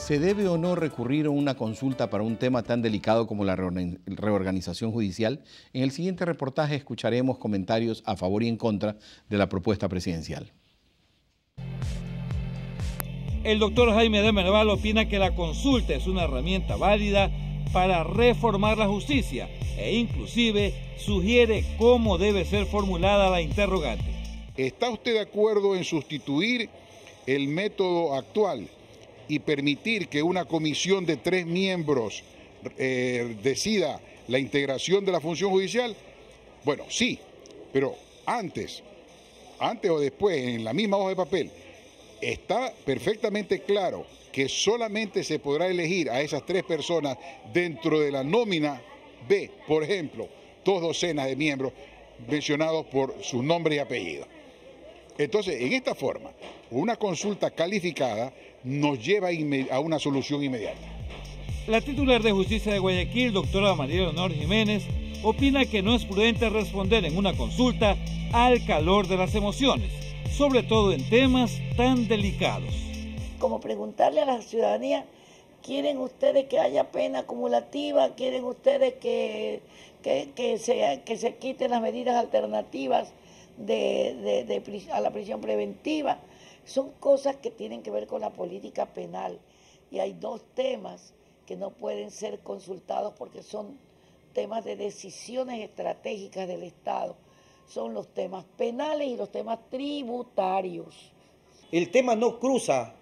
¿Se debe o no recurrir a una consulta para un tema tan delicado como la reorganización judicial? En el siguiente reportaje escucharemos comentarios a favor y en contra de la propuesta presidencial. El doctor Jaime de Merval opina que la consulta es una herramienta válida para reformar la justicia e inclusive sugiere cómo debe ser formulada la interrogante. ¿Está usted de acuerdo en sustituir el método actual y permitir que una comisión de 3 miembros decida la integración de la función judicial? Bueno, sí, pero antes o después, en la misma hoja de papel, está perfectamente claro que solamente se podrá elegir a esas 3 personas dentro de la nómina B, por ejemplo, 2 docenas de miembros mencionados por sus nombres y apellidos. Entonces, en esta forma, una consulta calificada nos lleva a una solución inmediata. La titular de Justicia de Guayaquil, doctora María Leonor Jiménez, opina que no es prudente responder en una consulta al calor de las emociones, sobre todo en temas tan delicados. Como preguntarle a la ciudadanía, ¿quieren ustedes que haya pena acumulativa? ¿Quieren ustedes que se quiten las medidas alternativas a la prisión preventiva? Son cosas que tienen que ver con la política penal y hay 2 temas que no pueden ser consultados porque son temas de decisiones estratégicas del Estado. Son los temas penales y los temas tributarios. El tema no cruza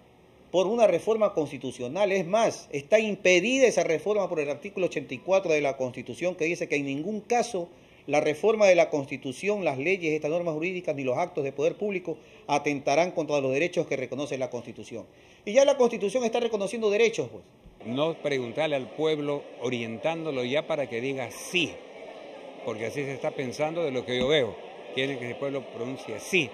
por una reforma constitucional, es más, está impedida esa reforma por el artículo 84 de la Constitución, que dice que en ningún caso la reforma de la Constitución, las leyes, estas normas jurídicas ni los actos de poder público atentarán contra los derechos que reconoce la Constitución. Y ya la Constitución está reconociendo derechos, pues. No preguntarle al pueblo orientándolo ya para que diga sí, porque así se está pensando de lo que yo veo. Quieren que el pueblo pronuncie sí.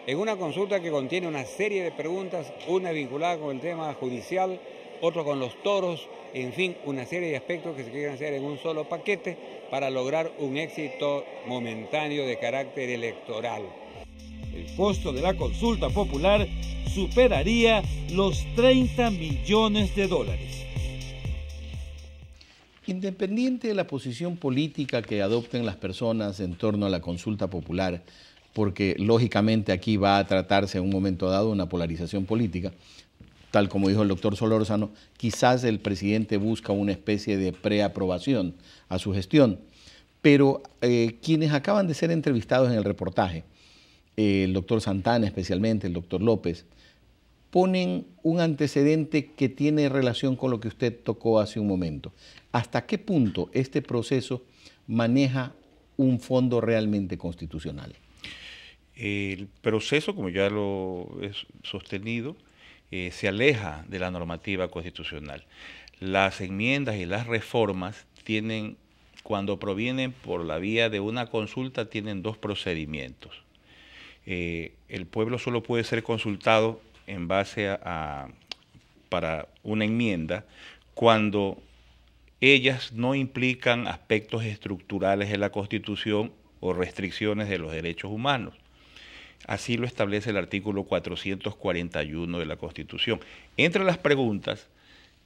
En una consulta que contiene una serie de preguntas, una vinculada con el tema judicial, otro con los toros, en fin, una serie de aspectos que se quieren hacer en un solo paquete para lograr un éxito momentáneo de carácter electoral. El costo de la consulta popular superaría los 30 millones de dólares. Independiente de la posición política que adopten las personas en torno a la consulta popular, porque lógicamente aquí va a tratarse en un momento dado una polarización política, tal como dijo el doctor Solórzano, quizás el presidente busca una especie de preaprobación a su gestión, pero quienes acaban de ser entrevistados en el reportaje, el doctor Santana especialmente, el doctor López, ponen un antecedente que tiene relación con lo que usted tocó hace un momento. ¿Hasta qué punto este proceso maneja un fondo realmente constitucional? El proceso, como ya lo he sostenido, se aleja de la normativa constitucional. Las enmiendas y las reformas tienen, cuando provienen por la vía de una consulta, tienen 2 procedimientos. El pueblo solo puede ser consultado en base para una enmienda cuando ellas no implican aspectos estructurales de la Constitución o restricciones de los derechos humanos. Así lo establece el artículo 441 de la Constitución. Entre las preguntas,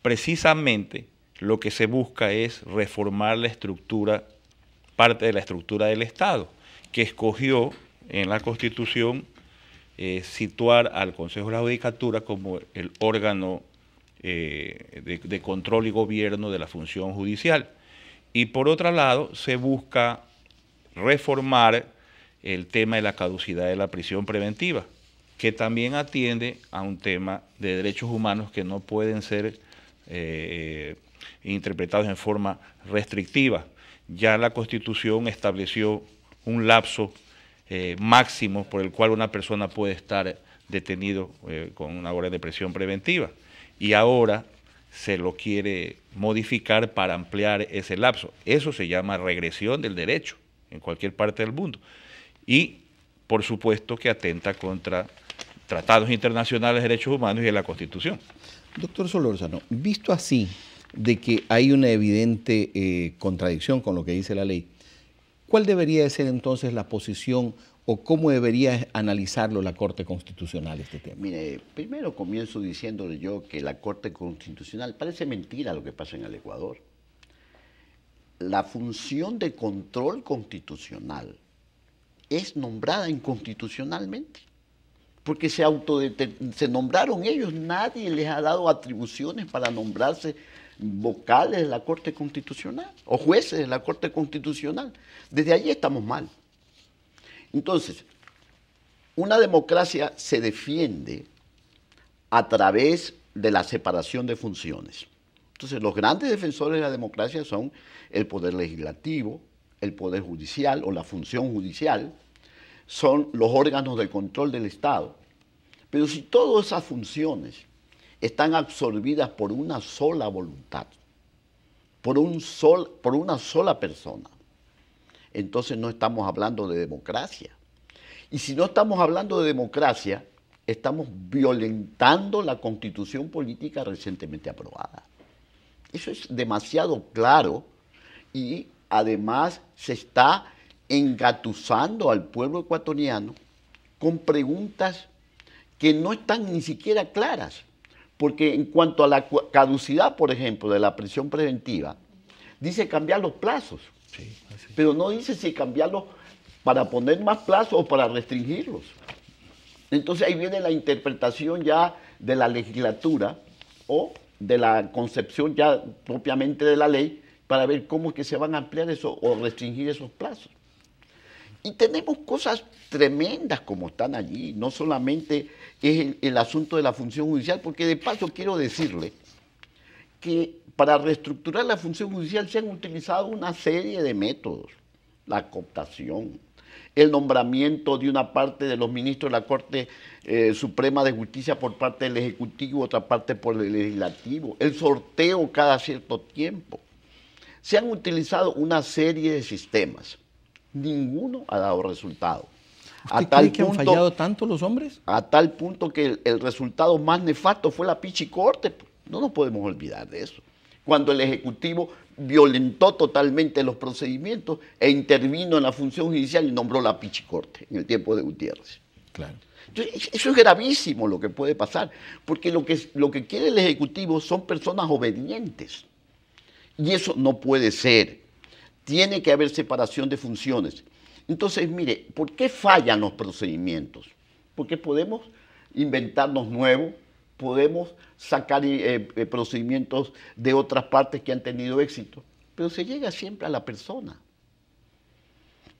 precisamente lo que se busca es reformar la estructura, parte de la estructura del Estado, que escogió en la Constitución situar al Consejo de la Judicatura como el órgano de control y gobierno de la función judicial. Y por otro lado, se busca reformar el tema de la caducidad de la prisión preventiva, que también atiende a un tema de derechos humanos que no pueden ser interpretados en forma restrictiva. Ya la Constitución estableció un lapso máximo por el cual una persona puede estar detenido con una orden de prisión preventiva, y ahora se lo quiere modificar para ampliar ese lapso. Eso se llama regresión del derecho en cualquier parte del mundo. Y, por supuesto, que atenta contra tratados internacionales de derechos humanos y de la Constitución. Doctor Solórzano, visto así, de que hay una evidente contradicción con lo que dice la ley, ¿cuál debería de ser entonces la posición ¿O cómo debería analizarlo la Corte Constitucional este tema? Mire, primero comienzo diciéndole yo que la Corte Constitucional, parece mentira lo que pasa en el Ecuador. La función de control constitucional es nombrada inconstitucionalmente, porque se nombraron ellos, nadie les ha dado atribuciones para nombrarse vocales de la Corte Constitucional o jueces de la Corte Constitucional. Desde allí estamos mal. Entonces, una democracia se defiende a través de la separación de funciones. Entonces, los grandes defensores de la democracia son el poder legislativo, el poder judicial o la función judicial, son los órganos de control del Estado. Pero si todas esas funciones están absorbidas por una sola voluntad, por una sola persona, entonces no estamos hablando de democracia. Y si no estamos hablando de democracia, estamos violentando la Constitución política recientemente aprobada. Eso es demasiado claro y además se está engatusando al pueblo ecuatoriano con preguntas que no están ni siquiera claras. Porque en cuanto a la caducidad, por ejemplo, de la prisión preventiva, dice cambiar los plazos. Sí, pero no dice si cambiarlos para poner más plazos o para restringirlos. Entonces ahí viene la interpretación ya de la legislatura o de la concepción ya propiamente de la ley para ver cómo es que se van a ampliar eso o restringir esos plazos. Y tenemos cosas tremendas como están allí, no solamente es el asunto de la función judicial, porque de paso quiero decirle que para reestructurar la función judicial se han utilizado una serie de métodos. La cooptación, el nombramiento de una parte de los ministros de la Corte Suprema de Justicia por parte del Ejecutivo, otra parte por el Legislativo, el sorteo cada cierto tiempo. Se han utilizado una serie de sistemas. Ninguno ha dado resultado. ¿Usted cree que han fallado tanto los hombres? A tal punto que el resultado más nefasto fue la Pichicorte. No nos podemos olvidar de eso. Cuando el Ejecutivo violentó totalmente los procedimientos e intervino en la función judicial y nombró la Pichicorte en el tiempo de Gutiérrez. Claro. Entonces, eso es gravísimo lo que puede pasar, porque lo que quiere el Ejecutivo son personas obedientes. Y eso no puede ser. Tiene que haber separación de funciones. Entonces, mire, ¿por qué fallan los procedimientos? Porque podemos inventarnos nuevos, podemos sacar procedimientos de otras partes que han tenido éxito, pero se llega siempre a la persona.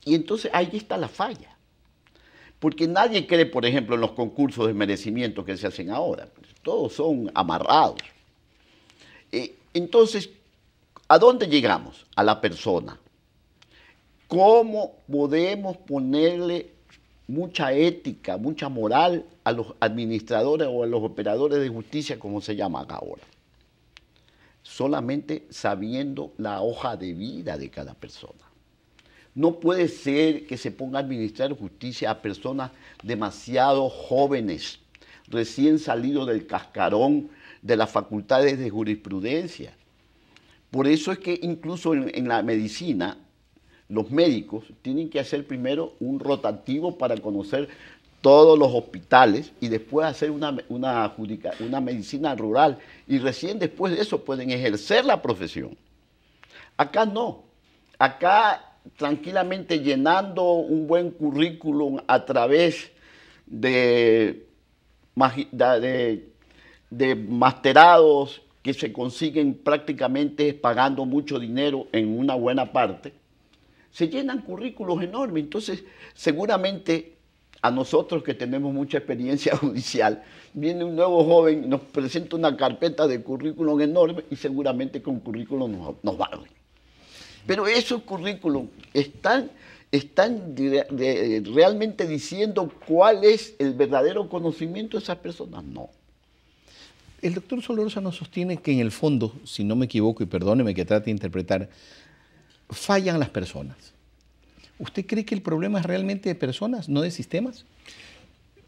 Y entonces ahí está la falla. Porque nadie cree, por ejemplo, en los concursos de merecimiento que se hacen ahora. Todos son amarrados. Entonces, ¿a dónde llegamos? A la persona. ¿Cómo podemos ponerle mucha ética, mucha moral a los administradores o a los operadores de justicia, como se llama ahora? Solamente sabiendo la hoja de vida de cada persona. No puede ser que se ponga a administrar justicia a personas demasiado jóvenes, recién salidos del cascarón de las facultades de jurisprudencia. Por eso es que incluso en la medicina, los médicos tienen que hacer primero un rotativo para conocer todos los hospitales y después hacer una medicina rural y recién después de eso pueden ejercer la profesión. Acá no. Acá tranquilamente llenando un buen currículum a través de masterados que se consiguen prácticamente pagando mucho dinero en una buena parte, se llenan currículos enormes. Entonces, seguramente a nosotros que tenemos mucha experiencia judicial, viene un nuevo joven, nos presenta una carpeta de currículum enorme y seguramente con currículum nos valen. Pero esos currículum están realmente diciendo cuál es el verdadero conocimiento de esas personas. No. El doctor Solórzano sostiene que en el fondo, si no me equivoco, y perdóneme que trate de interpretar, fallan las personas. ¿Usted cree que el problema es realmente de personas, no de sistemas?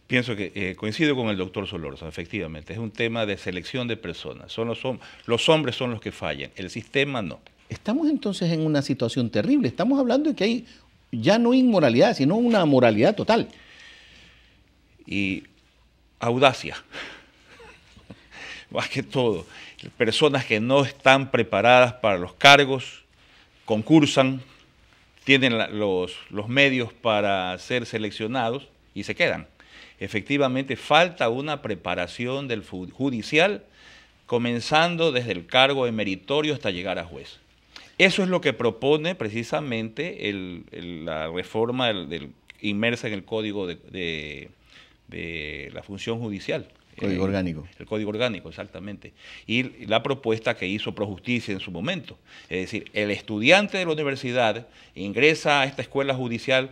Pienso que coincido con el doctor Solórzano, efectivamente. Es un tema de selección de personas. Los hombres son los que fallan, el sistema no. Estamos entonces en una situación terrible. Estamos hablando de que hay ya no inmoralidad, sino una moralidad total. Y audacia, más que todo. Personas que no están preparadas para los cargos, concursan, tienen los medios para ser seleccionados y se quedan. Efectivamente, falta una preparación del judicial, comenzando desde el cargo de meritorio hasta llegar a juez. Eso es lo que propone precisamente la reforma inmersa en el Código de la Función Judicial. Código orgánico. El Código Orgánico, exactamente. Y la propuesta que hizo Projusticia en su momento. Es decir, el estudiante de la universidad ingresa a esta escuela judicial,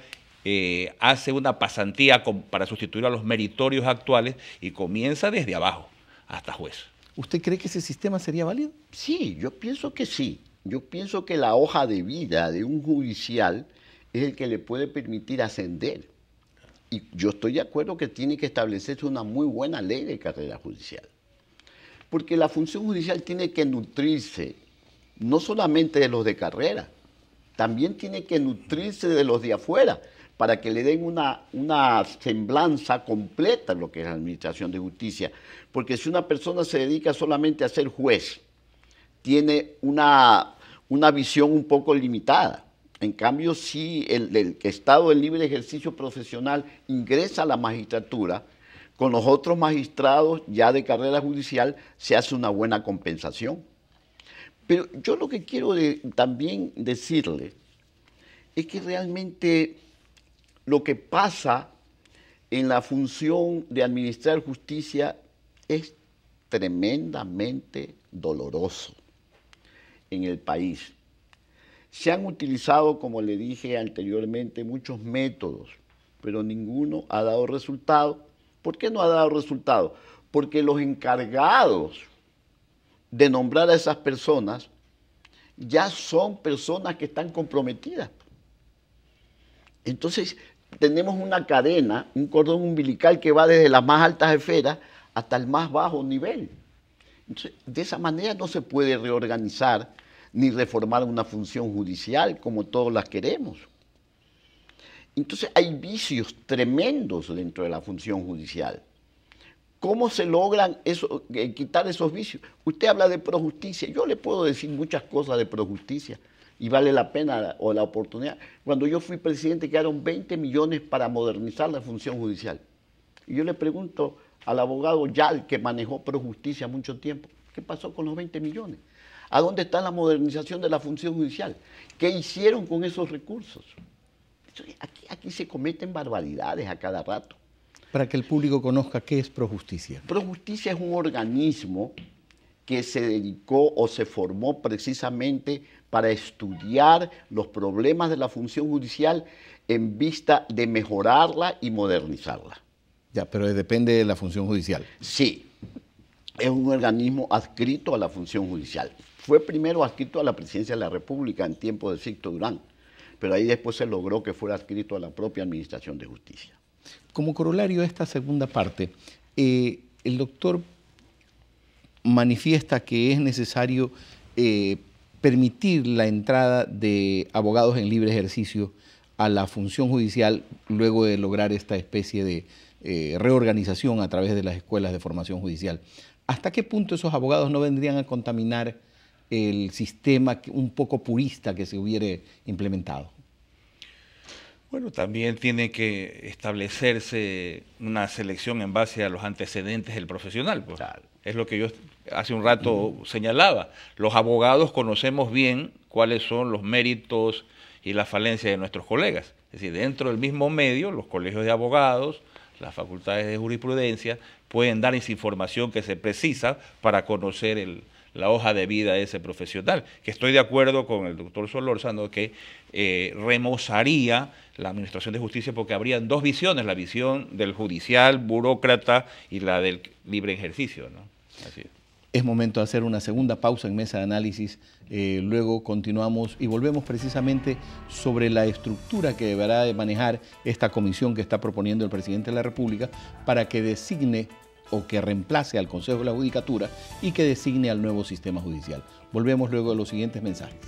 hace una pasantía para sustituir a los meritorios actuales y comienza desde abajo hasta juez. ¿Usted cree que ese sistema sería válido? Sí, yo pienso que sí. Yo pienso que la hoja de vida de un judicial es el que le puede permitir ascender. Y yo estoy de acuerdo que tiene que establecerse una muy buena ley de carrera judicial. Porque la función judicial tiene que nutrirse no solamente de los de carrera, también tiene que nutrirse de los de afuera, para que le den una semblanza completa en lo que es la administración de justicia. Porque si una persona se dedica solamente a ser juez, tiene una visión un poco limitada. En cambio, si el Estado en libre ejercicio profesional ingresa a la magistratura, con los otros magistrados ya de carrera judicial se hace una buena compensación. Pero yo lo que quiero también decirle es que realmente lo que pasa en la función de administrar justicia es tremendamente doloroso en el país. Se han utilizado, como le dije anteriormente, muchos métodos, pero ninguno ha dado resultado. ¿Por qué no ha dado resultado? Porque los encargados de nombrar a esas personas ya son personas que están comprometidas. Entonces, tenemos una cadena, un cordón umbilical que va desde las más altas esferas hasta el más bajo nivel. Entonces, de esa manera no se puede reorganizar ni reformar una función judicial como todos las queremos. Entonces hay vicios tremendos dentro de la función judicial. ¿Cómo se logran quitar esos vicios? Usted habla de projusticia, yo le puedo decir muchas cosas de projusticia y vale la pena o la oportunidad. Cuando yo fui presidente quedaron 20 millones para modernizar la función judicial. Y yo le pregunto al abogado Yal, que manejó projusticia mucho tiempo, ¿qué pasó con los 20 millones? ¿A dónde está la modernización de la función judicial? ¿Qué hicieron con esos recursos? Aquí se cometen barbaridades a cada rato. Para que el público conozca qué es Projusticia. Projusticia es un organismo que se dedicó o se formó precisamente para estudiar los problemas de la función judicial en vista de mejorarla y modernizarla. Ya, pero depende de la función judicial. Sí, es un organismo adscrito a la función judicial. Fue primero adscrito a la Presidencia de la República en tiempo de Sixto Durán, pero ahí después se logró que fuera adscrito a la propia Administración de Justicia. Como corolario de esta segunda parte, el doctor manifiesta que es necesario permitir la entrada de abogados en libre ejercicio a la función judicial luego de lograr esta especie de reorganización a través de las escuelas de formación judicial. ¿Hasta qué punto esos abogados no vendrían a contaminar el sistema un poco purista que se hubiera implementado? Bueno, también tiene que establecerse una selección en base a los antecedentes del profesional. Pues. Claro. Es lo que yo hace un rato señalaba. Los abogados conocemos bien cuáles son los méritos y las falencias de nuestros colegas. Es decir, dentro del mismo medio, los colegios de abogados, las facultades de jurisprudencia, pueden dar esa información que se precisa para conocer la hoja de vida de ese profesional, que estoy de acuerdo con el doctor Solórzano que remozaría la Administración de Justicia porque habrían dos visiones, la visión del judicial, burócrata y la del libre ejercicio, ¿no? Así es. Es momento de hacer una segunda pausa en Mesa de Análisis, luego continuamos y volvemos precisamente sobre la estructura que deberá de manejar esta comisión que está proponiendo el presidente de la República para que designe o que reemplace al Consejo de la Judicatura y que designe al nuevo sistema judicial. Volvemos luego de los siguientes mensajes.